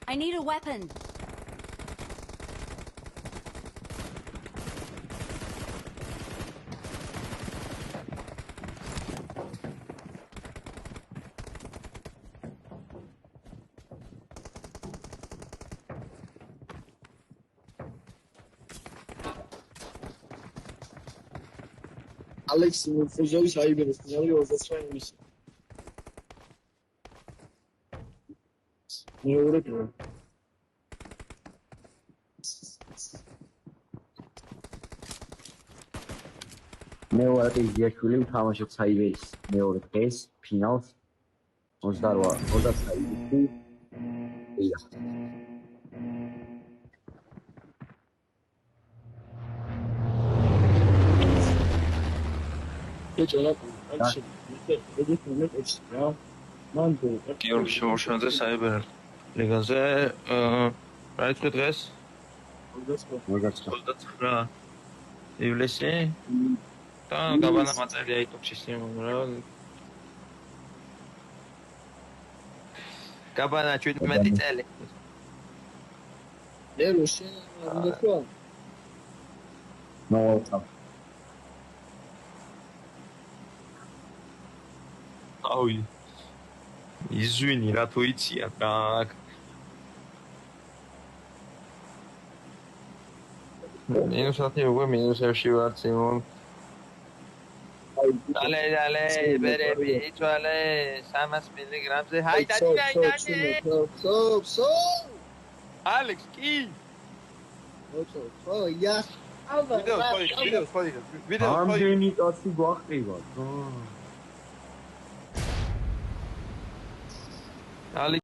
I need a weapon. Alex, Fuzovi's Iber, Fuzovi's that's fine. You're მეორე იაშვილი თამაშობს საიბერის მეორე დღეს ფინალს 28 საიბერი ია გიორგი შემოშანდა საიბერ ლიგაზე რა იყო დღეს 29 ივლისი და გაბანა მაწერია YouTube-ში სიმღერა გაბანა 17 წელი რუსი უნდა ხო ნოუთა აუი извини რა თუ იცია так Minus ati ugue minus evში ვარ სიმონ Dale, berები, იცვალე 300 მილიგრამზე. Hai, დადი. Alex, კი. Yes. ვიდეო ამდენი კაცი გვახტივათ. Alex